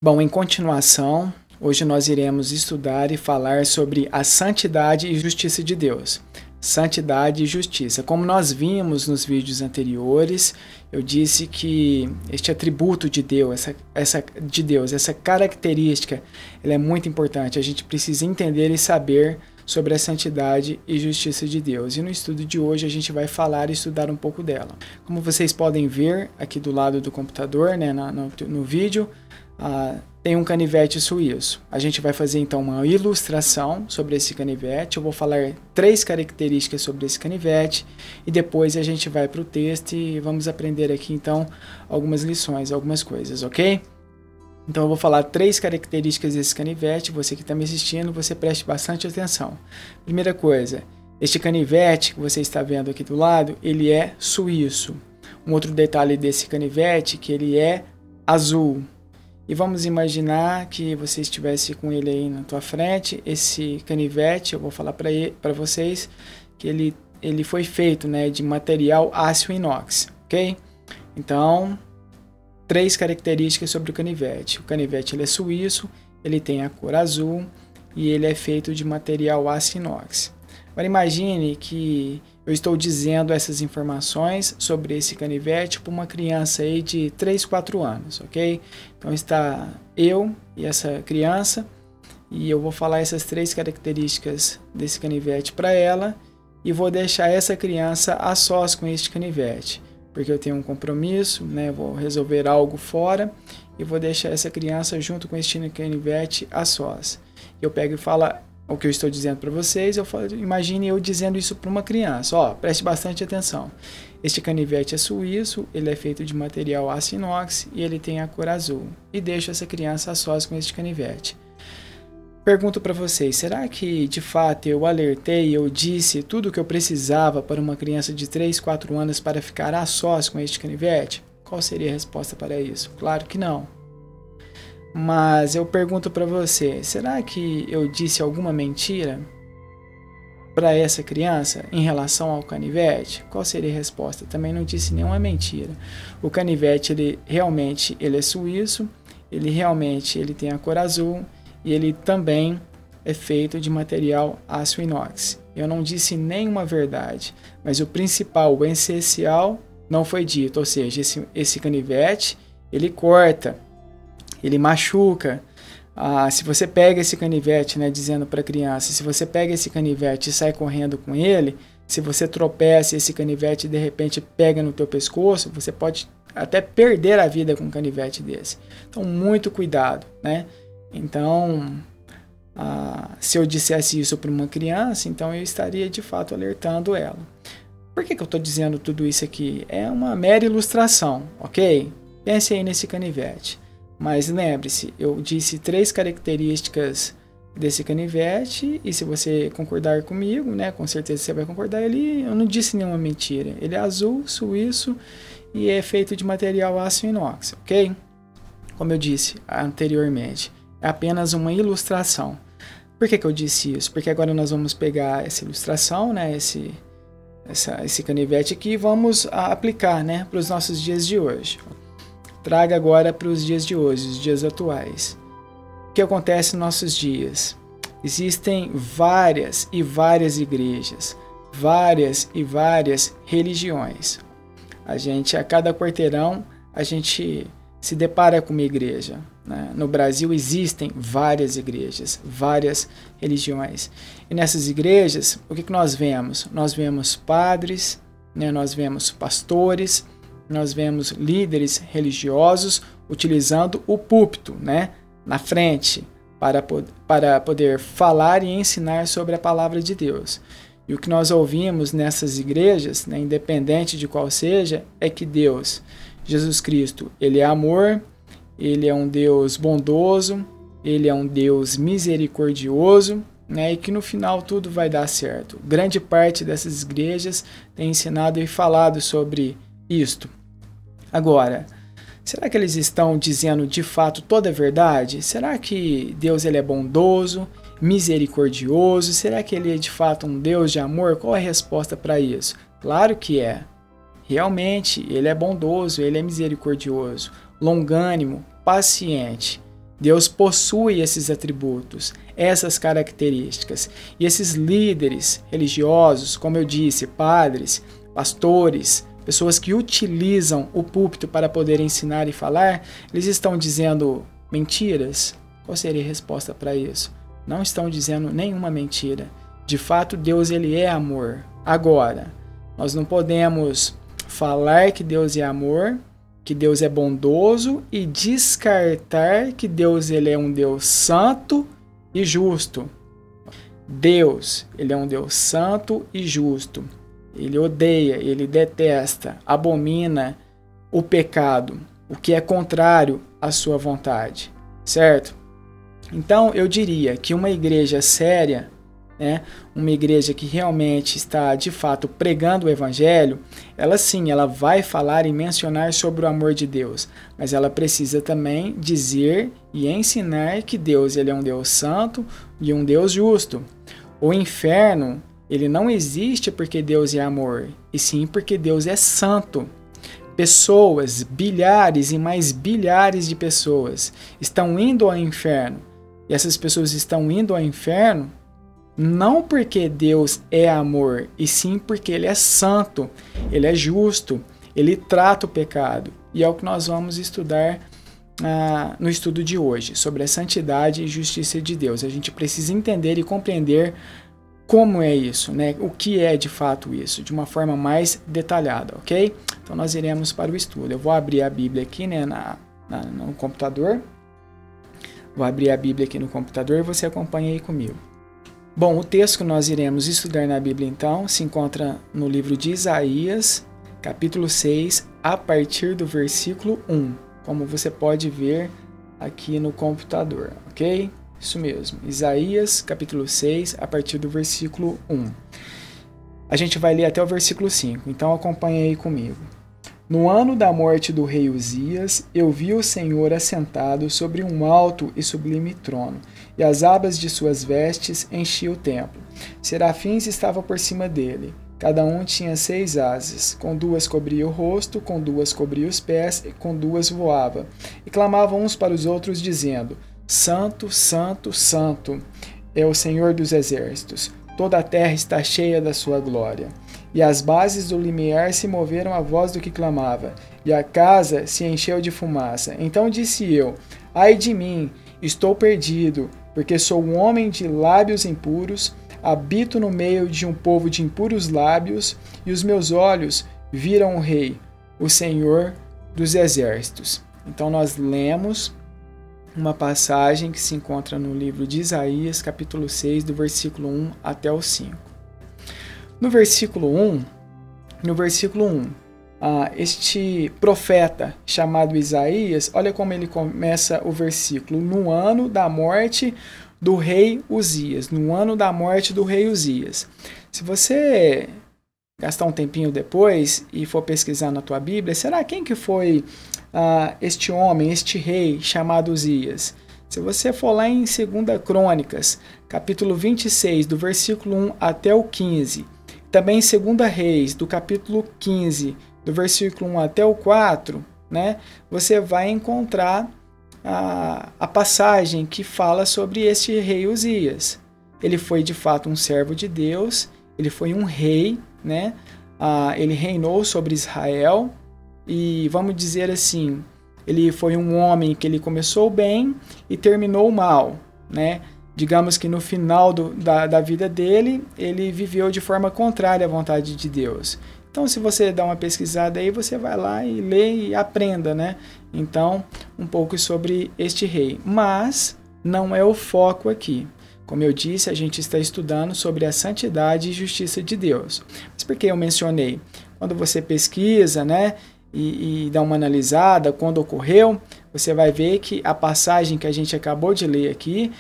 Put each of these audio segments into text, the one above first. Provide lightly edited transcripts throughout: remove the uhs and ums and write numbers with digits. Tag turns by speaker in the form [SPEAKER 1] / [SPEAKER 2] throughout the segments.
[SPEAKER 1] Bom, em continuação, hoje nós iremos estudar e falar sobre a santidade e justiça de Deus. Santidade e justiça. Como nós vimos nos vídeos anteriores, eu disse que este atributo de Deus, essa característica, ela é muito importante. A gente precisa entender e saber sobre a santidade e justiça de Deus. E no estudo de hoje a gente vai falar e estudar um pouco dela. Como vocês podem ver aqui do lado do computador, né, no vídeo, tem um canivete suíço. A gente vai fazer então uma ilustração sobre esse canivete. Eu vou falar 3 características sobre esse canivete e depois a gente vai para o texto e vamos aprender aqui então algumas lições, algumas coisas, ok? Então eu vou falar 3 características desse canivete. Você que está me assistindo, você preste bastante atenção. Primeira coisa, este canivete que você está vendo aqui do lado, ele é suíço. Um outro detalhe desse canivete é que ele é azul. E vamos imaginar que você estivesse com ele aí na tua frente, esse canivete, eu vou falar para vocês que ele foi feito, né, de material aço inox, ok? Então, 3 características sobre o canivete. O canivete ele é suíço, ele tem a cor azul e ele é feito de material aço inox. Agora imagine que eu estou dizendo essas informações sobre esse canivete para uma criança aí de 3, 4 anos, ok? Então está eu e essa criança e eu vou falar essas 3 características desse canivete para ela e vou deixar essa criança a sós com este canivete, porque eu tenho um compromisso, né? Vou resolver algo fora e vou deixar essa criança junto com este canivete a sós. Eu pego e falo o que eu estou dizendo para vocês, imagine eu dizendo isso para uma criança. Ó, preste bastante atenção. Este canivete é suíço, ele é feito de material aço inox e ele tem a cor azul. E deixo essa criança a sós com este canivete. Pergunto para vocês, será que de fato eu alertei, eu disse tudo o que eu precisava para uma criança de 3, 4 anos para ficar a sós com este canivete? Qual seria a resposta para isso? Claro que não. Mas eu pergunto para você, será que eu disse alguma mentira para essa criança em relação ao canivete? Qual seria a resposta? Também não disse nenhuma mentira. O canivete, ele realmente é suíço, ele tem a cor azul e ele também é feito de material aço inox. Eu não disse nenhuma verdade, mas o principal, o essencial não foi dito, ou seja, esse canivete, ele corta, ele machuca. Se você pega esse canivete, né, dizendo para a criança, se você pega esse canivete e sai correndo com ele, se você tropeça esse canivete e de repente pega no teu pescoço, você pode até perder a vida com um canivete desse. Então, muito cuidado, né? Então, se eu dissesse isso para uma criança, então eu estaria de fato alertando ela. Por que eu estou dizendo tudo isso aqui? É uma mera ilustração, ok? Pense aí nesse canivete. Mas lembre-se, eu disse 3 características desse canivete e se você concordar comigo, né, com certeza você vai concordar, eu não disse nenhuma mentira. Ele é azul, suíço e é feito de material aço inox, ok? Como eu disse anteriormente, é apenas uma ilustração. Por que eu disse isso? Porque agora nós vamos pegar essa ilustração, né, esse canivete aqui e vamos aplicar, né, para os nossos dias de hoje. Traga agora para os dias de hoje, os dias atuais. O que acontece nos nossos dias? Existem várias e várias igrejas, várias e várias religiões. A cada quarteirão, a gente se depara com uma igreja, né? No Brasil existem várias igrejas, várias religiões. E nessas igrejas, o que nós vemos? Nós vemos padres, né? Nós vemos pastores, nós vemos líderes religiosos utilizando o púlpito, né, na frente para poder falar e ensinar sobre a palavra de Deus. E o que nós ouvimos nessas igrejas, né, independente de qual seja, é que Deus, Jesus Cristo, ele é amor, ele é um Deus bondoso, ele é um Deus misericordioso, né, e que no final tudo vai dar certo. Grande parte dessas igrejas tem ensinado e falado sobre isto. Agora, será que eles estão dizendo de fato toda a verdade? Será que Deus ele é bondoso, misericordioso? Será que ele é de fato um Deus de amor? Qual é a resposta para isso? Claro que é. Realmente, ele é bondoso, ele é misericordioso, longânimo, paciente. Deus possui esses atributos, essas características. E esses líderes religiosos, como eu disse, padres, pastores, pessoas que utilizam o púlpito para poder ensinar e falar, eles estão dizendo mentiras? Qual seria a resposta para isso? Não estão dizendo nenhuma mentira. De fato, Deus ele é amor. Agora, nós não podemos falar que Deus é amor, que Deus é bondoso e descartar que Deus ele é um Deus santo e justo. Deus, ele é um Deus santo e justo. Ele odeia, ele detesta, abomina o pecado, o que é contrário à sua vontade, certo? Então, eu diria que uma igreja séria, né, uma igreja que realmente está, de fato, pregando o evangelho, ela sim, ela vai falar e mencionar sobre o amor de Deus, mas ela precisa também dizer e ensinar que Deus ele é um Deus santo e um Deus justo. O inferno, ele não existe porque Deus é amor, e sim porque Deus é santo. Pessoas, bilhares e mais bilhares de pessoas estão indo ao inferno, e essas pessoas estão indo ao inferno não porque Deus é amor, e sim porque Ele é santo, Ele é justo, Ele trata o pecado. E é o que nós vamos estudar no estudo de hoje, sobre a santidade e justiça de Deus. A gente precisa entender e compreender como é isso, né? O que é de fato isso, de uma forma mais detalhada, ok? Então nós iremos para o estudo. Eu vou abrir a Bíblia aqui, né, no computador. Vou abrir a Bíblia aqui no computador e você acompanha aí comigo. Bom, o texto que nós iremos estudar na Bíblia, então, se encontra no livro de Isaías, capítulo 6, a partir do versículo 1, como você pode ver aqui no computador, ok? Isso mesmo, Isaías, capítulo 6, a partir do versículo 1. A gente vai ler até o versículo 5, então acompanhe aí comigo. No ano da morte do rei Uzias, eu vi o Senhor assentado sobre um alto e sublime trono, e as abas de suas vestes enchiam o templo. Serafins estavam por cima dele. Cada um tinha 6 asas, com 2 cobria o rosto, com 2 cobria os pés, e com 2 voava. E clamavam uns para os outros, dizendo: Santo, Santo, Santo é o Senhor dos exércitos. Toda a terra está cheia da sua glória. E as bases do limiar se moveram à voz do que clamava, e a casa se encheu de fumaça. Então disse eu: Ai de mim, estou perdido, porque sou um homem de lábios impuros, habito no meio de um povo de impuros lábios, e os meus olhos viram o Rei, o Senhor dos exércitos. Então nós lemos uma passagem que se encontra no livro de Isaías, capítulo 6, do versículo 1 até o 5. No versículo 1, este profeta chamado Isaías, olha como ele começa o versículo: no ano da morte do rei Uzias. No ano da morte do rei Uzias. Se você gastar um tempinho depois e for pesquisar na tua Bíblia, será quem que foi este homem, este rei chamado Uzias? Se você for lá em 2 Crônicas, capítulo 26, do versículo 1 até o 15, também em 2 Reis, do capítulo 15, do versículo 1 até o 4, né, você vai encontrar a passagem que fala sobre este rei Uzias. Ele foi de fato um servo de Deus, ele foi um rei, né, ele reinou sobre Israel e, vamos dizer assim, ele foi um homem que ele começou bem e terminou mal, né? Digamos que no final da vida dele, ele viveu de forma contrária à vontade de Deus. Então, se você dá uma pesquisada aí, você vai lá e lê e aprenda, né? Então, um pouco sobre este rei. Mas não é o foco aqui. Como eu disse, a gente está estudando sobre a santidade e justiça de Deus. Mas por que eu mencionei? Quando você pesquisa, né, e dá uma analisada, quando ocorreu, você vai ver que a passagem que a gente acabou de ler aqui,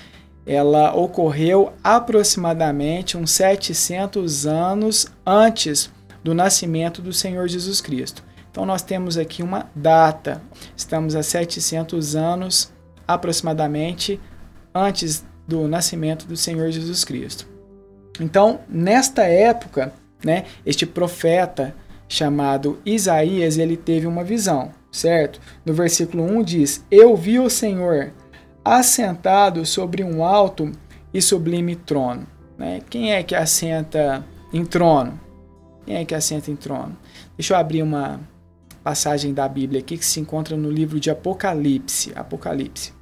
[SPEAKER 1] ela ocorreu aproximadamente uns 700 anos antes do nascimento do Senhor Jesus Cristo. Então nós temos aqui uma data, estamos a 700 anos aproximadamente antes do nascimento do Senhor Jesus Cristo. Então, nesta época, né, este profeta chamado Isaías, ele teve uma visão, certo? No versículo 1 diz: Eu vi o Senhor assentado sobre um alto e sublime trono. Né? Quem é que assenta em trono? Quem é que assenta em trono? Deixa eu abrir uma passagem da Bíblia aqui que se encontra no livro de Apocalipse. Apocalipse.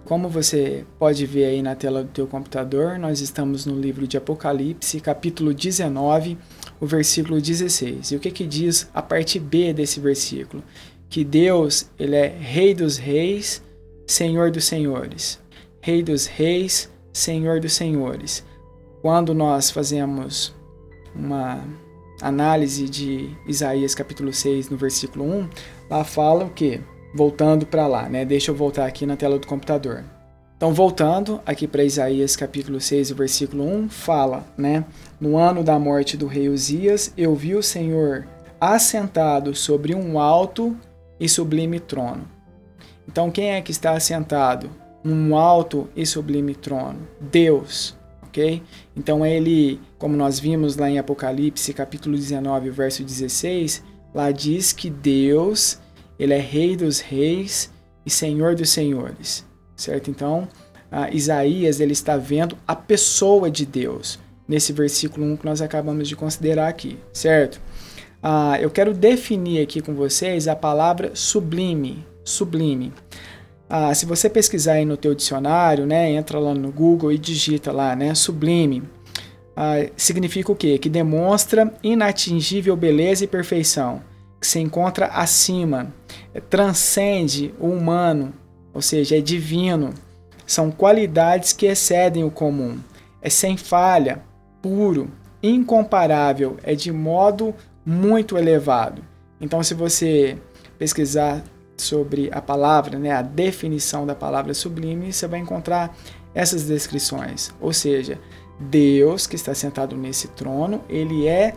[SPEAKER 1] Como você pode ver aí na tela do teu computador, nós estamos no livro de Apocalipse, capítulo 19, o versículo 16. E o que diz a parte B desse versículo? Que Deus, ele é Rei dos reis, Senhor dos senhores. Rei dos reis, Senhor dos senhores. Quando nós fazemos uma análise de Isaías capítulo 6, no versículo 1, lá fala o quê? Voltando para lá, né? Deixa eu voltar aqui na tela do computador. Então, voltando aqui para Isaías capítulo 6, versículo 1, fala, né? No ano da morte do rei Uzias, eu vi o Senhor assentado sobre um alto e sublime trono. Então, quem é que está assentado num alto e sublime trono? Deus, ok? Então, ele, como nós vimos lá em Apocalipse capítulo 19, verso 16, lá diz que Deus, ele é Rei dos reis e Senhor dos senhores, certo? Então, Isaías, ele está vendo a pessoa de Deus, nesse versículo 1 que nós acabamos de considerar aqui, certo? Eu quero definir aqui com vocês a palavra sublime, sublime. Se você pesquisar aí no teu dicionário, né, entra lá no Google e digita lá, né, sublime, significa o quê? Que demonstra inatingível beleza e perfeição, que se encontra acima, transcende o humano, ou seja, é divino. São qualidades que excedem o comum. É sem falha, puro, incomparável, é de modo muito elevado. Então, se você pesquisar sobre a palavra, né, a definição da palavra sublime, você vai encontrar essas descrições. Ou seja, Deus que está sentado nesse trono, ele é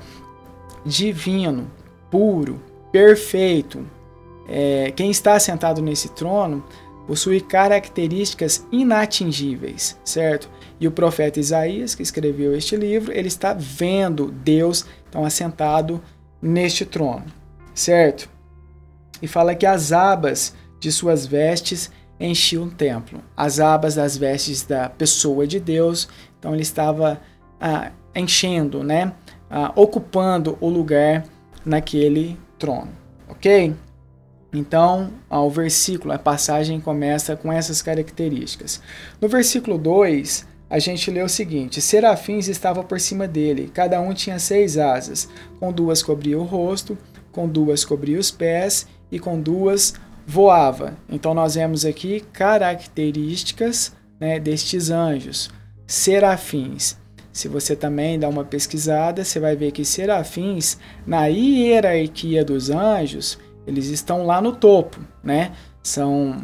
[SPEAKER 1] divino, puro, perfeito. Quem está sentado nesse trono possui características inatingíveis, certo? E o profeta Isaías, que escreveu este livro, ele está vendo Deus então assentado neste trono, certo? E fala que as abas de suas vestes enchiam o templo. As abas das vestes da pessoa de Deus, então ele estava enchendo, né? Ocupando o lugar naquele trono, ok? Então, o versículo, a passagem começa com essas características. No versículo 2, a gente lê o seguinte: serafins estavam por cima dele, cada um tinha 6 asas, com 2 cobria o rosto, com 2 cobria os pés e com 2 voava. Então, nós vemos aqui características, né, destes anjos, serafins. Se você também dá uma pesquisada, você vai ver que serafins, na hierarquia dos anjos, eles estão lá no topo, né? São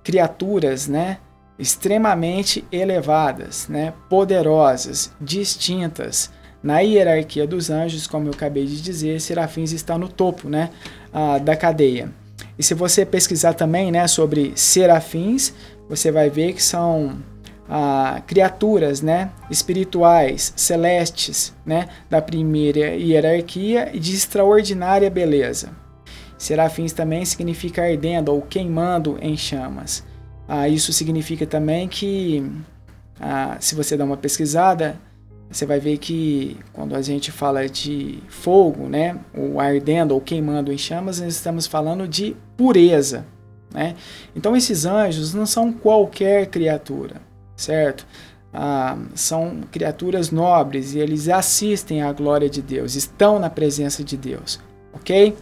[SPEAKER 1] criaturas, né, extremamente elevadas, né, poderosas, distintas. Na hierarquia dos anjos, como eu acabei de dizer, serafins estão no topo, né, da cadeia. E se você pesquisar também, né, sobre serafins, você vai ver que são criaturas, né, espirituais, celestes, né, da primeira hierarquia e de extraordinária beleza. Serafins também significa ardendo ou queimando em chamas. Isso significa também que, se você dá uma pesquisada, você vai ver que quando a gente fala de fogo, né, ou ardendo ou queimando em chamas, nós estamos falando de pureza, né? Então esses anjos não são qualquer criatura, certo? São criaturas nobres e eles assistem à glória de Deus, estão na presença de Deus, ok?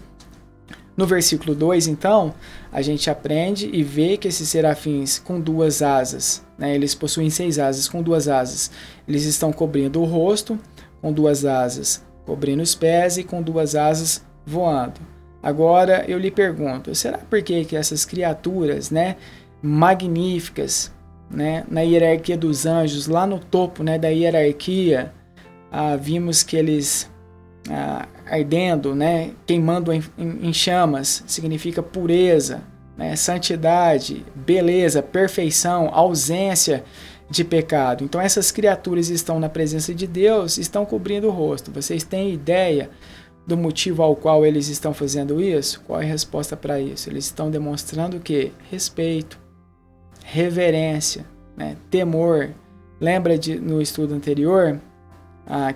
[SPEAKER 1] No versículo 2, então, a gente aprende e vê que esses serafins com 2 asas, né, eles possuem 6 asas, com 2 asas, eles estão cobrindo o rosto, com 2 asas cobrindo os pés e com 2 asas voando. Agora eu lhe pergunto, será por que essas criaturas, né, magníficas, né, na hierarquia dos anjos, lá no topo, né, da hierarquia, vimos que eles ardendo, né, queimando em chamas, significa pureza, né, santidade, beleza, perfeição, ausência de pecado. Então essas criaturas estão na presença de Deus, estão cobrindo o rosto. Vocês têm ideia do motivo ao qual eles estão fazendo isso? Qual é a resposta para isso? Eles estão demonstrando o quê? Respeito, reverência, né? Temor. Lembra no estudo anterior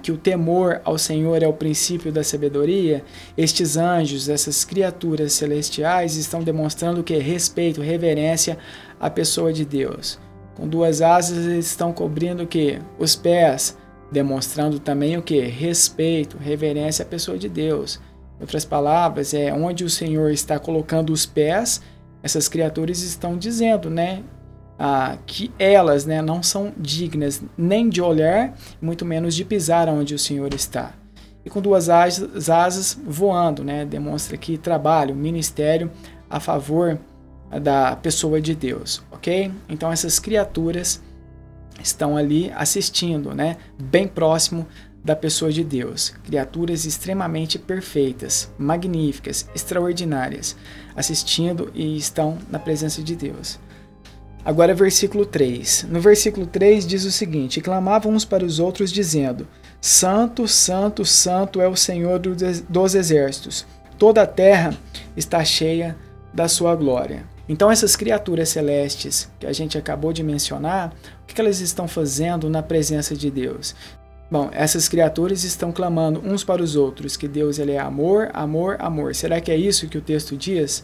[SPEAKER 1] que o temor ao Senhor é o princípio da sabedoria? Estes anjos, essas criaturas celestiais estão demonstrando o quê? Respeito, reverência à pessoa de Deus. Com duas asas eles estão cobrindo o quê? Os pés, demonstrando também o quê? Respeito, reverência à pessoa de Deus. Em outras palavras, onde o Senhor está colocando os pés, essas criaturas estão dizendo, né? Que elas, né, não são dignas nem de olhar, muito menos de pisar onde o Senhor está. E com duas asas voando, né? Demonstra aqui trabalho, ministério a favor da pessoa de Deus, ok? Então essas criaturas estão ali assistindo, né? Bem próximo da pessoa de Deus. Criaturas extremamente perfeitas, magníficas, extraordinárias, assistindo e estão na presença de Deus. Agora versículo 3. No versículo 3 diz o seguinte: e clamavam uns para os outros dizendo: Santo, Santo, Santo é o Senhor dos exércitos. Toda a terra está cheia da sua glória. Então essas criaturas celestes que a gente acabou de mencionar, o que elas estão fazendo na presença de Deus? Bom, essas criaturas estão clamando uns para os outros que Deus ele é amor, amor, amor. Será que é isso que o texto diz?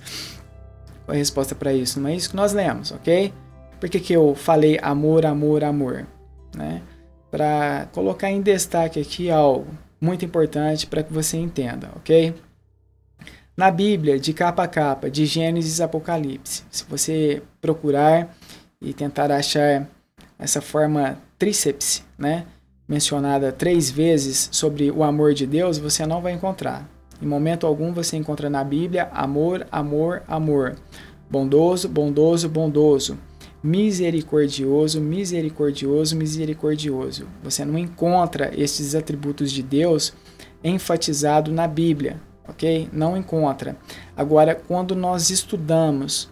[SPEAKER 1] Qual é a resposta para isso? Não é isso que nós lemos, ok? Por que eu falei amor, amor, amor? Né? Para colocar em destaque aqui algo muito importante para que você entenda, ok? Na Bíblia, de capa a capa, de Gênesis a Apocalipse, se você procurar e tentar achar essa forma tríceps, né, mencionada 3 vezes sobre o amor de Deus, você não vai encontrar. Em momento algum você encontra na Bíblia amor, amor, amor. Bondoso, bondoso, bondoso. Misericordioso, misericordioso, misericordioso. Você não encontra esses atributos de Deus enfatizado na Bíblia, ok? Não encontra. Agora, quando nós estudamos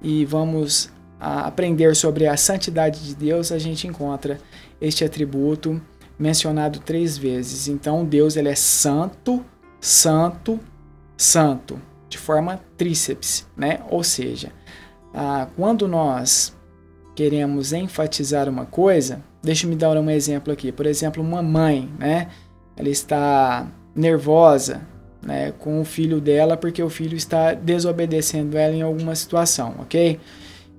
[SPEAKER 1] e vamos aprender sobre a santidade de Deus, a gente encontra este atributo mencionado 3 vezes. Então, Deus ele é santo, santo, santo, de forma tríceps, né? Ou seja, quando nós queremos enfatizar uma coisa, deixa eu me dar um exemplo aqui. Por exemplo, uma mãe, né? Ela está nervosa, né, com o filho dela porque o filho está desobedecendo ela em alguma situação, ok?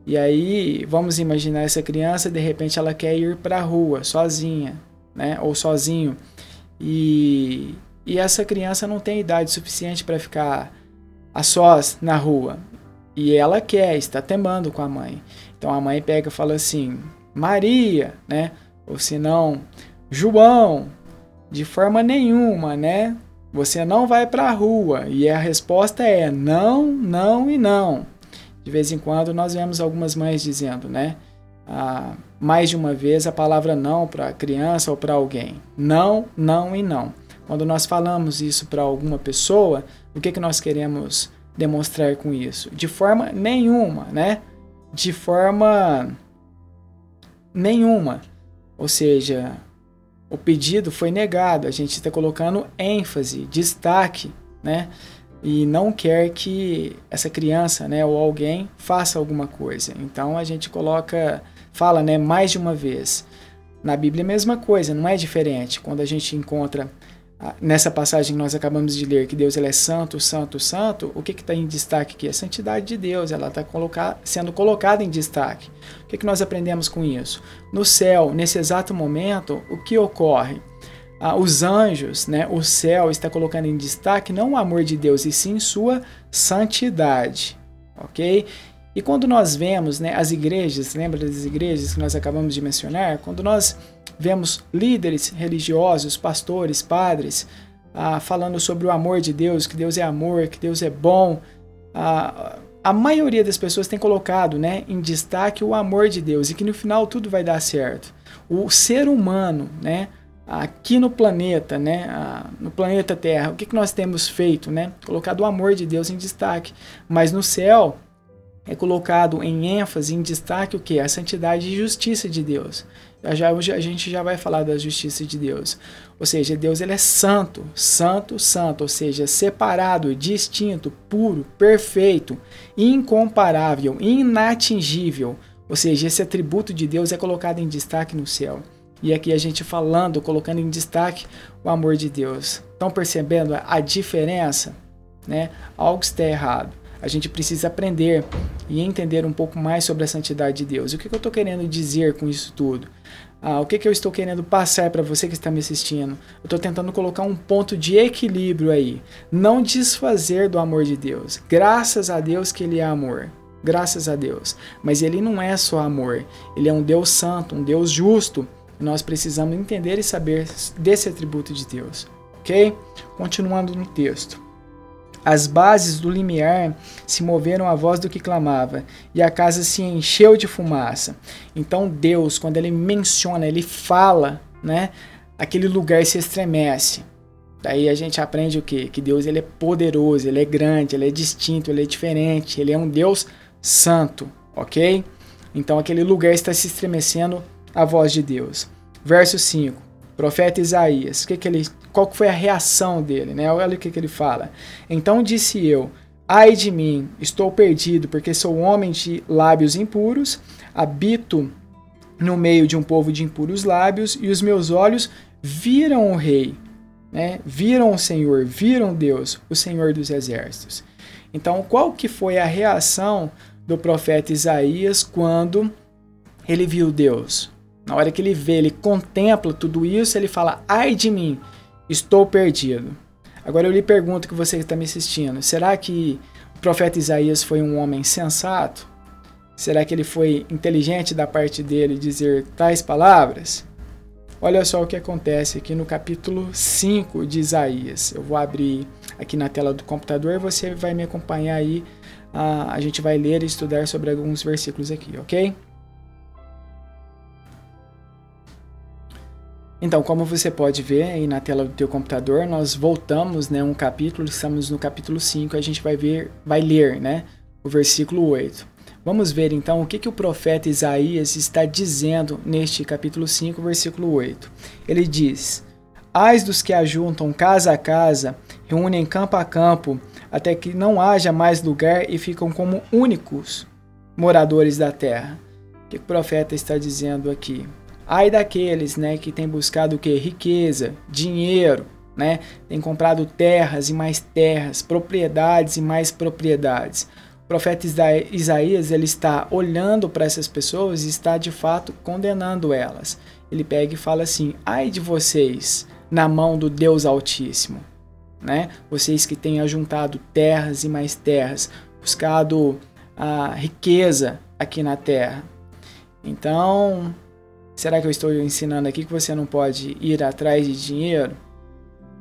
[SPEAKER 1] E aí, vamos imaginar essa criança, de repente ela quer ir para a rua sozinha, né? Ou sozinho. E essa criança não tem idade suficiente para ficar a sós na rua. E ela está teimando com a mãe. Então a mãe pega e fala assim, Maria, né? Ou se não, João, de forma nenhuma, né? Você não vai para a rua. E a resposta é não, não e não. De vez em quando nós vemos algumas mães dizendo, né? Mais de uma vez a palavra não para a criança ou para alguém. Não, não e não. Quando nós falamos isso para alguma pessoa, o que nós queremos demonstrar com isso? De forma nenhuma, né? De forma nenhuma. Ou seja, o pedido foi negado. A gente está colocando ênfase, destaque, né? E não quer que essa criança, né, ou alguém faça alguma coisa. Então a gente fala, né, mais de uma vez. Na Bíblia é a mesma coisa, não é diferente. Quando a gente encontra nessa passagem que nós acabamos de ler, que Deus ele é santo, santo, santo, o que está em destaque aqui? A santidade de Deus, ela está sendo colocada em destaque. O que nós aprendemos com isso? No céu, nesse exato momento, o que ocorre? Os anjos, né, o céu está colocando em destaque não o amor de Deus, e sim sua santidade, ok? E quando nós vemos, né, as igrejas, lembra das igrejas que nós acabamos de mencionar? Quando nós vemos líderes religiosos, pastores, padres, falando sobre o amor de Deus, que Deus é amor, que Deus é bom, a maioria das pessoas tem colocado, né, em destaque o amor de Deus e que no final tudo vai dar certo. O ser humano, né, aqui no planeta, né, no planeta Terra, o que nós temos feito, né? Colocado o amor de Deus em destaque. Mas no céu, é colocado em ênfase, em destaque o que? A santidade e justiça de Deus. Hoje a gente já vai falar da justiça de Deus. Ou seja, Deus ele é santo, santo, santo, ou seja, separado, distinto, puro, perfeito, incomparável, inatingível. Ou seja, esse atributo de Deus é colocado em destaque no céu. E aqui a gente falando, colocando em destaque o amor de Deus. Estão percebendo a diferença? Né? Algo está errado. A gente precisa aprender e entender um pouco mais sobre a santidade de Deus. O que eu estou querendo dizer com isso tudo? O que eu estou querendo passar para você que está me assistindo? Eu estou tentando colocar um ponto de equilíbrio aí. Não desfazer do amor de Deus. Graças a Deus que Ele é amor. Graças a Deus. Mas Ele não é só amor. Ele é um Deus santo, um Deus justo. E nós precisamos entender e saber desse atributo de Deus. Ok? Continuando no texto. As bases do limiar se moveram à voz do que clamava, e a casa se encheu de fumaça. Então Deus, quando Ele menciona, Ele fala, né, aquele lugar se estremece. Daí a gente aprende o quê? Que Deus ele é poderoso, Ele é grande, Ele é distinto, Ele é diferente, Ele é um Deus santo, ok? Então aquele lugar está se estremecendo à voz de Deus. Verso 5. Profeta Isaías, qual foi a reação dele? Né? Olha o que ele fala. Então disse eu, ai de mim, estou perdido, porque sou homem de lábios impuros, habito no meio de um povo de impuros lábios, e os meus olhos viram o Rei, né? Viram o Senhor, viram Deus, o Senhor dos Exércitos. Então, qual que foi a reação do profeta Isaías quando ele viu Deus? Na hora que ele vê, ele contempla tudo isso, ele fala, ai de mim, estou perdido. Agora eu lhe pergunto, que você que está me assistindo, será que o profeta Isaías foi um homem sensato? Será que ele foi inteligente da parte dele dizer tais palavras? Olha só o que acontece aqui no capítulo 5 de Isaías. Eu vou abrir aqui na tela do computador e você vai me acompanhar aí. A gente vai ler e estudar sobre alguns versículos aqui, ok? Então, como você pode ver aí na tela do teu computador, nós voltamos, né, um capítulo, estamos no capítulo 5, a gente vai ler, né, o versículo 8. Vamos ver então o que o profeta Isaías está dizendo neste capítulo 5, versículo 8. Ele diz, ai dos que ajuntam casa a casa, reúnem campo a campo, até que não haja mais lugar e ficam como únicos moradores da terra. O que o profeta está dizendo aqui? Ai daqueles, né, que têm buscado o quê? Riqueza, dinheiro, né? Tem comprado terras e mais terras, propriedades e mais propriedades. O profeta Isaías, ele está olhando para essas pessoas e está de fato condenando elas. Ele pega e fala assim, ai de vocês na mão do Deus Altíssimo, né? Vocês que têm ajuntado terras e mais terras, buscado a riqueza aqui na terra. Então, será que eu estou ensinando aqui que você não pode ir atrás de dinheiro?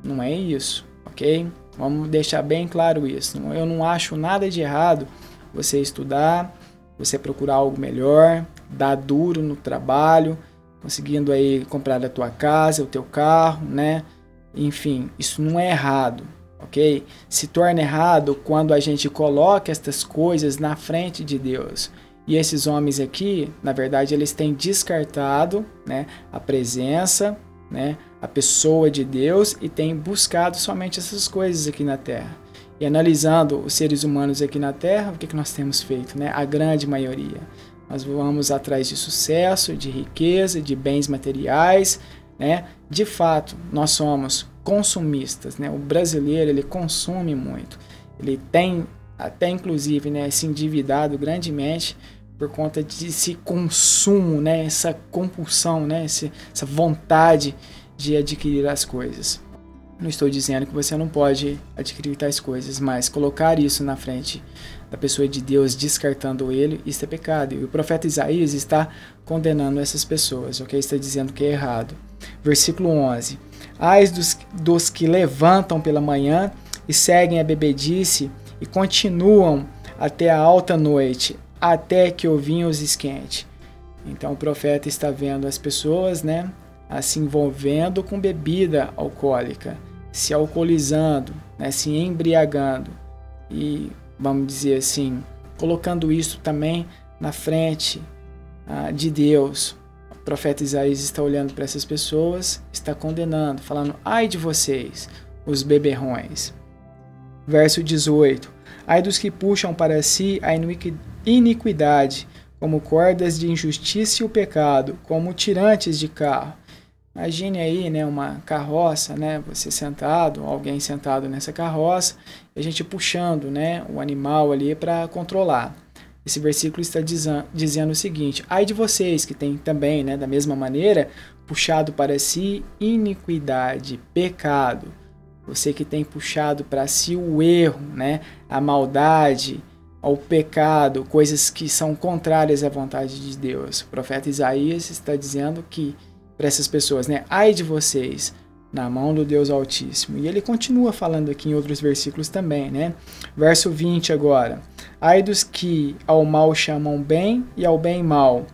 [SPEAKER 1] Não é isso, ok? Vamos deixar bem claro isso. Eu não acho nada de errado você estudar, você procurar algo melhor, dar duro no trabalho, conseguindo aí comprar a tua casa, o teu carro, né? Enfim, isso não é errado, ok? Se torna errado quando a gente coloca estas coisas na frente de Deus. E esses homens aqui, na verdade, eles têm descartado, né, a presença, né, a pessoa de Deus e têm buscado somente essas coisas aqui na terra. E analisando os seres humanos aqui na terra, o que nós temos feito? Né? A grande maioria. Nós vamos atrás de sucesso, de riqueza, de bens materiais. Né? De fato, nós somos consumistas. Né? O brasileiro ele consome muito. Ele tem até inclusive, né, se endividado grandemente por conta desse consumo, né, essa compulsão, né, essa vontade de adquirir as coisas. Não estou dizendo que você não pode adquirir tais coisas, mas colocar isso na frente da pessoa de Deus, descartando ele, isso é pecado. E o profeta Isaías está condenando essas pessoas, ok? Está dizendo que é errado. Versículo 11. Ai dos que levantam pela manhã e seguem a bebedice e continuam até a alta noite, até que o vinho os esquente. Então o profeta está vendo as pessoas, né, se envolvendo com bebida alcoólica, se alcoolizando, né, se embriagando e, vamos dizer assim, colocando isso também na frente de Deus. O profeta Isaías está olhando para essas pessoas, está condenando, falando: ai de vocês, os beberrões. Verso 18: ai dos que puxam para si a iniquidade, como cordas de injustiça e o pecado, como tirantes de carro. Imagine aí, né, uma carroça, né, você sentado, alguém sentado nessa carroça, e a gente puxando, né, o animal ali para controlar. Esse versículo está dizendo o seguinte: ai de vocês que têm também, né, da mesma maneira, puxado para si iniquidade, pecado. Você que tem puxado para si o erro, né, a maldade, o pecado, coisas que são contrárias à vontade de Deus. O profeta Isaías está dizendo que para essas pessoas, né, ai de vocês, na mão do Deus Altíssimo. E ele continua falando aqui em outros versículos também, né? Verso 20 agora: ai dos que ao mal chamam bem e ao bem mal,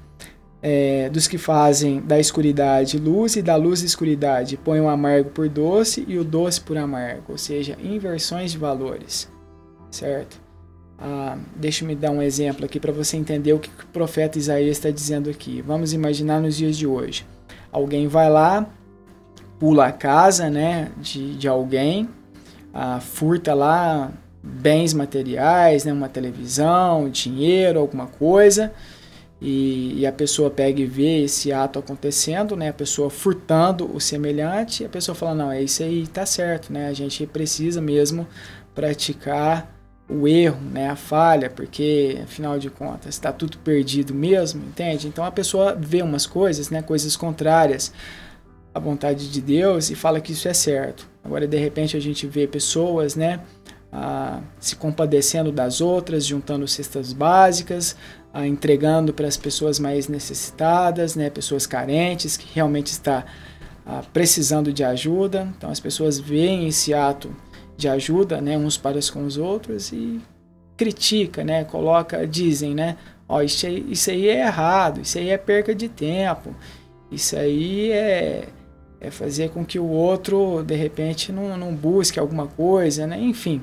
[SPEAKER 1] dos que fazem da escuridade luz e da luz escuridade, põem o amargo por doce e o doce por amargo, ou seja, inversões de valores, certo? Deixa eu dar um exemplo aqui para você entender o que o profeta Isaías está dizendo aqui. Vamos imaginar nos dias de hoje. Alguém vai lá, pula a casa, né, de alguém, furta lá bens materiais, né, uma televisão, dinheiro, alguma coisa, e a pessoa pega e vê esse ato acontecendo, né, a pessoa furtando o semelhante, e a pessoa fala: não, é isso aí, tá certo, né, a gente precisa mesmo praticar o erro, né, a falha, porque afinal de contas está tudo perdido mesmo, entende? Então a pessoa vê umas coisas, né, coisas contrárias à vontade de Deus e fala que isso é certo. Agora de repente a gente vê pessoas, né, se compadecendo das outras, juntando cestas básicas, entregando para as pessoas mais necessitadas, né, pessoas carentes que realmente está precisando de ajuda. Então as pessoas veem esse ato de ajuda, né, uns para com os outros e critica, né, dizem, né, isso aí é errado, isso aí é perca de tempo, isso aí é fazer com que o outro de repente não busque alguma coisa, né, enfim,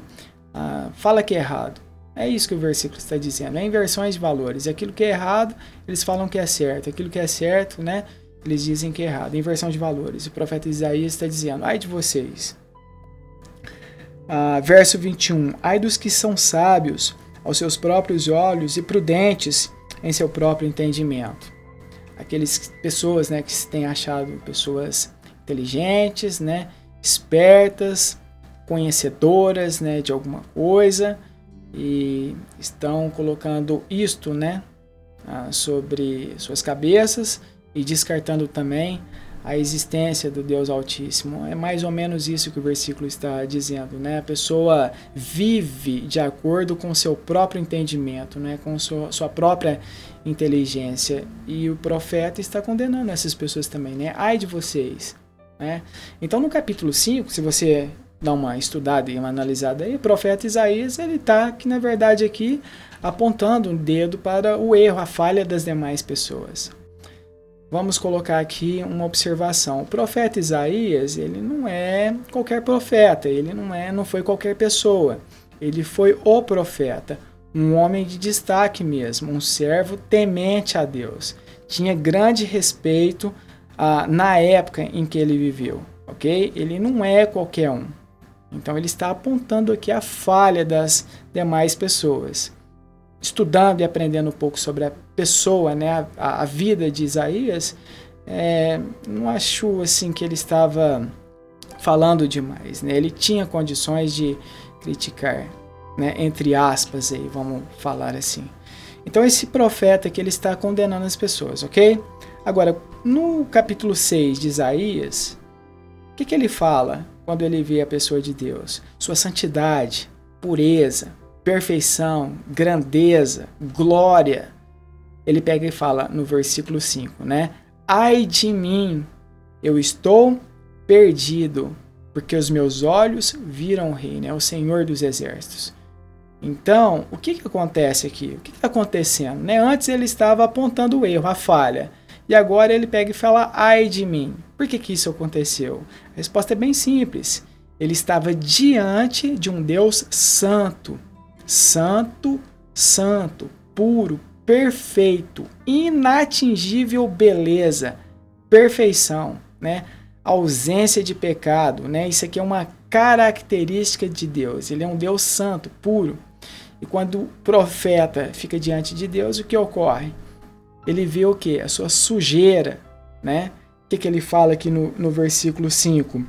[SPEAKER 1] fala que é errado. É isso que o versículo está dizendo, é inversões de valores. Aquilo que é errado, eles falam que é certo, aquilo que é certo, né, eles dizem que é errado, inversão de valores. O profeta Isaías está dizendo: ai de vocês. Verso 21: ai dos que são sábios aos seus próprios olhos e prudentes em seu próprio entendimento. Aquelas pessoas, né, que se têm achado pessoas inteligentes, né, espertas, conhecedoras, né, de alguma coisa, e estão colocando isto, né, sobre suas cabeças e descartando também a existência do Deus Altíssimo. É mais ou menos isso que o versículo está dizendo, né? A pessoa vive de acordo com seu próprio entendimento, né? Com sua própria inteligência. E o profeta está condenando essas pessoas também, né? Ai de vocês, né? Então no capítulo 5, se você dá uma estudada e uma analisada aí, o profeta Isaías, ele está aqui, na verdade, aqui apontando um dedo para o erro, a falha das demais pessoas. Vamos colocar aqui uma observação. O profeta Isaías, ele não é qualquer profeta, ele não foi qualquer pessoa. Ele foi o profeta, um homem de destaque mesmo, um servo temente a Deus. Tinha grande respeito na época em que ele viveu, ok? Ele não é qualquer um. Então ele está apontando aqui a falha das demais pessoas. Estudando e aprendendo um pouco sobre a pessoa, né, a vida de Isaías, não acho assim que ele estava falando demais, né? Ele tinha condições de criticar, né, entre aspas, aí, vamos falar assim. Então esse profeta que ele está condenando as pessoas, ok? Agora, no capítulo 6 de Isaías, o que ele fala quando ele vê a pessoa de Deus? Sua santidade, pureza, perfeição, grandeza, glória. Ele pega e fala no versículo 5, né? Ai de mim, eu estou perdido, porque os meus olhos viram o rei, né? O Senhor dos exércitos. Então, o que acontece aqui? O que está acontecendo? Né? Antes ele estava apontando o erro, a falha. E agora ele pega e fala, ai de mim. Por que isso aconteceu? A resposta é bem simples. Ele estava diante de um Deus santo. Santo, santo, puro, perfeito, inatingível beleza, perfeição, né? Ausência de pecado, né? Isso aqui é uma característica de Deus. Ele é um Deus santo, puro. E quando o profeta fica diante de Deus, o que ocorre? Ele vê o quê? A sua sujeira, né? O que ele fala aqui no versículo 5?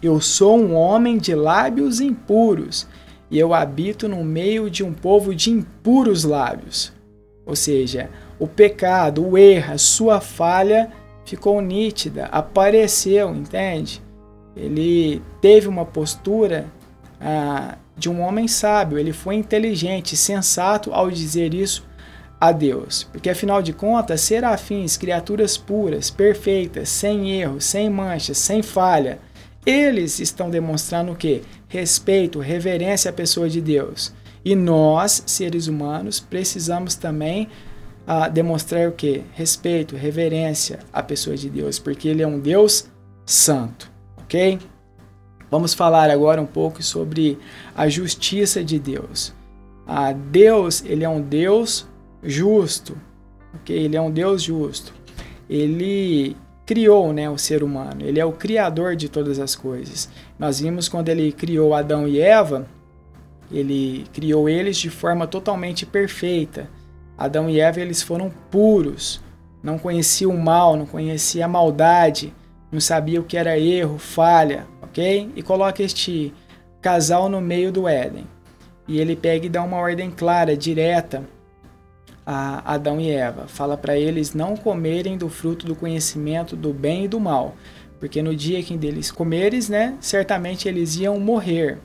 [SPEAKER 1] Eu sou um homem de lábios impuros, e eu habito no meio de um povo de impuros lábios. Ou seja, o pecado, o erro, a sua falha ficou nítida, apareceu, entende? Ele teve uma postura de um homem sábio, ele foi inteligente, sensato ao dizer isso a Deus. Porque afinal de contas, serafins, criaturas puras, perfeitas, sem erro, sem mancha, sem falha, eles estão demonstrando o quê? Respeito, reverência à pessoa de Deus. E nós, seres humanos, precisamos também demonstrar o quê? Respeito, reverência à pessoa de Deus, porque Ele é um Deus santo, ok? Vamos falar agora um pouco sobre a justiça de Deus. Deus, Ele é um Deus justo, ok? Ele é um Deus justo. Ele criou, né, o ser humano, Ele é o criador de todas as coisas. Nós vimos quando Ele criou Adão e Eva, Ele criou eles de forma totalmente perfeita. Adão e Eva, eles foram puros, não conheciam o mal, não conheciam a maldade, não sabiam o que era erro, falha, ok? E coloca este casal no meio do Éden. E ele pega e dá uma ordem clara, direta a Adão e Eva. Fala para eles não comerem do fruto do conhecimento do bem e do mal, porque no dia que eles comerem, né, certamente eles iam morrer.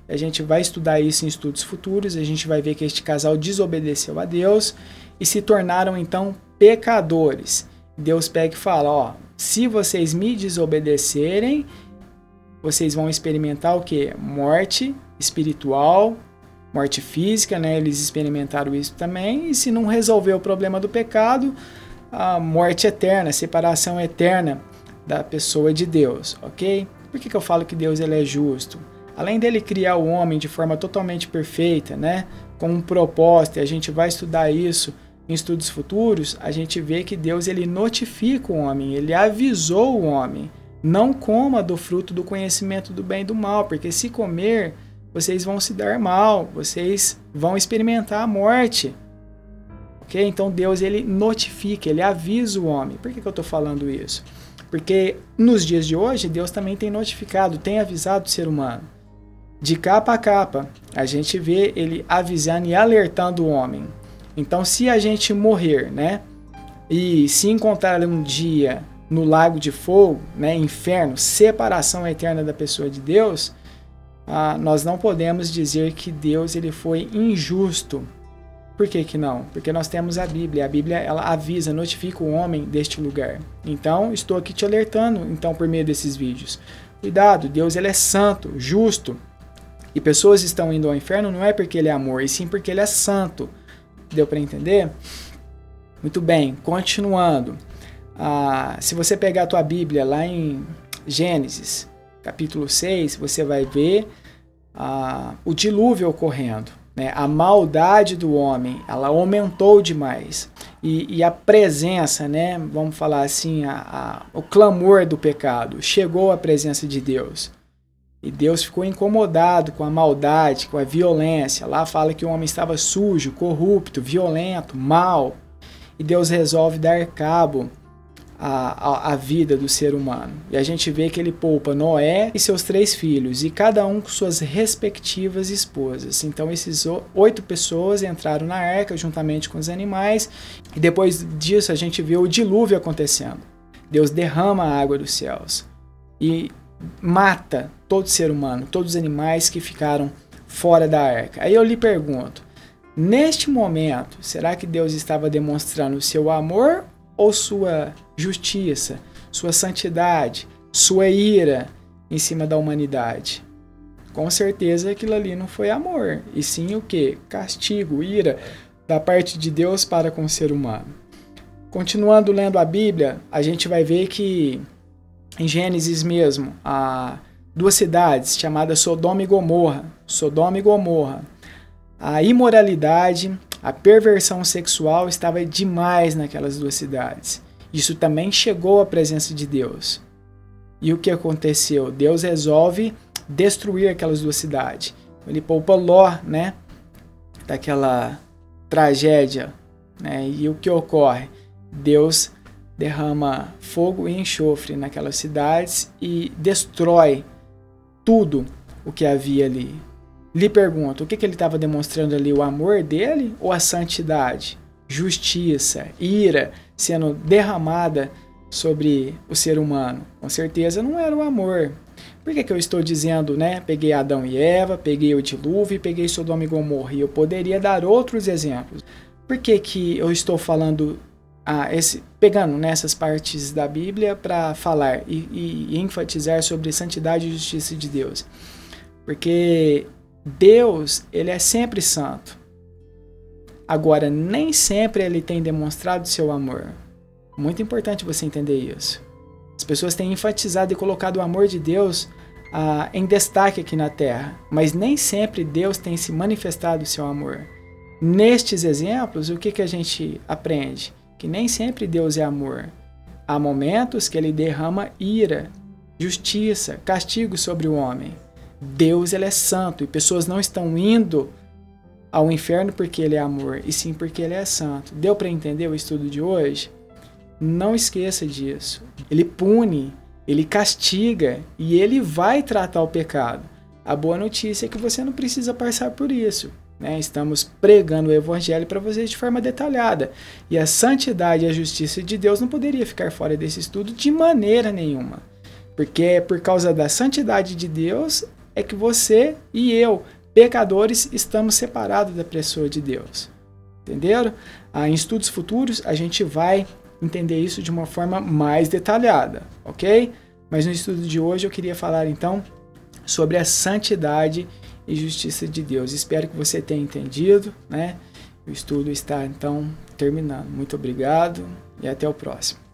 [SPEAKER 1] A gente vai estudar isso em estudos futuros, a gente vai ver que este casal desobedeceu a Deus e se tornaram então pecadores. Deus pega e fala, ó, se vocês me desobedecerem, vocês vão experimentar o quê? Morte espiritual, morte física, né? Eles experimentaram isso também, e se não resolver o problema do pecado, a morte eterna, a separação eterna da pessoa de Deus, ok? Por que eu falo que Deus ele é justo? Além dele criar o homem de forma totalmente perfeita, né, com um propósito, e a gente vai estudar isso em estudos futuros, a gente vê que Deus ele notifica o homem, ele avisou o homem, não coma do fruto do conhecimento do bem e do mal, porque se comer, vocês vão se dar mal, vocês vão experimentar a morte. Ok? Então Deus ele notifica, ele avisa o homem. Por que eu estou falando isso? Porque nos dias de hoje, Deus também tem notificado, tem avisado o ser humano. De capa a capa, a gente vê ele avisando e alertando o homem. Então, se a gente morrer, né, e se encontrar um dia no lago de fogo, né, inferno, separação eterna da pessoa de Deus, nós não podemos dizer que Deus ele foi injusto. Por que que não? Porque nós temos a Bíblia ela avisa, notifica o homem deste lugar. Então, estou aqui te alertando, então, por meio desses vídeos. Cuidado, Deus ele é santo, justo. E pessoas estão indo ao inferno não é porque ele é amor, e sim porque ele é santo. Deu para entender? Muito bem, continuando. Se você pegar a tua Bíblia lá em Gênesis, capítulo 6, você vai ver o dilúvio ocorrendo. Né? A maldade do homem, ela aumentou demais. E a presença, né? Vamos falar assim, o clamor do pecado chegou à presença de Deus. E Deus ficou incomodado com a maldade, com a violência. Lá fala que o homem estava sujo, corrupto, violento, mau. E Deus resolve dar cabo à vida do ser humano. E a gente vê que ele poupa Noé e seus 3 filhos, e cada um com suas respectivas esposas. Então esses 8 pessoas entraram na arca juntamente com os animais, e depois disso a gente vê o dilúvio acontecendo. Deus derrama a água dos céus e mata todo ser humano, todos os animais que ficaram fora da arca. Aí eu lhe pergunto, neste momento, será que Deus estava demonstrando o seu amor ou sua justiça, sua santidade, sua ira em cima da humanidade? Com certeza aquilo ali não foi amor, e sim o quê? Castigo, ira da parte de Deus para com o ser humano. Continuando lendo a Bíblia, a gente vai ver que em Gênesis mesmo, há 2 cidades chamadas Sodoma e Gomorra. Sodoma e Gomorra. A imoralidade, A perversão sexual estava demais naquelas duas cidades. Isso também chegou à presença de Deus. E o que aconteceu? Deus resolve destruir aquelas duas cidades. Ele poupa Ló, né, daquela tragédia, né? E o que ocorre? Deus derrama fogo e enxofre naquelas cidades e destrói tudo o que havia ali. Lhe pergunto, o que ele estava demonstrando ali? O amor dele ou a santidade? Justiça, ira sendo derramada sobre o ser humano? Com certeza não era o amor. Por que eu estou dizendo, né? Peguei Adão e Eva, peguei o dilúvio, peguei Sodoma e Gomorra. E eu poderia dar outros exemplos. Por que eu estou falando, pegando nessas partes da Bíblia para falar e enfatizar sobre santidade e justiça de Deus? Porque Deus, ele é sempre santo. Agora, nem sempre ele tem demonstrado seu amor. Muito importante você entender isso. As pessoas têm enfatizado e colocado o amor de Deus em destaque aqui na Terra, mas nem sempre Deus tem se manifestado o seu amor. Nestes exemplos, o que a gente aprende? Que nem sempre Deus é amor. Há momentos que ele derrama ira, justiça, castigo sobre o homem. Deus, ele é santo e pessoas não estão indo ao inferno porque ele é amor, e sim porque ele é santo. Deu para entender o estudo de hoje? Não esqueça disso. Ele pune, ele castiga e ele vai tratar o pecado. A boa notícia é que você não precisa passar por isso, né? Estamos pregando o evangelho para vocês de forma detalhada. E a santidade e a justiça de Deus não poderia ficar fora desse estudo de maneira nenhuma. Porque é por causa da santidade de Deus é que você e eu, pecadores, estamos separados da pessoa de Deus. Entenderam? Em estudos futuros a gente vai entender isso de uma forma mais detalhada, ok? Mas no estudo de hoje eu queria falar então sobre a santidade e justiça de Deus. Espero que você tenha entendido, né? O estudo está então terminando. Muito obrigado e até o próximo.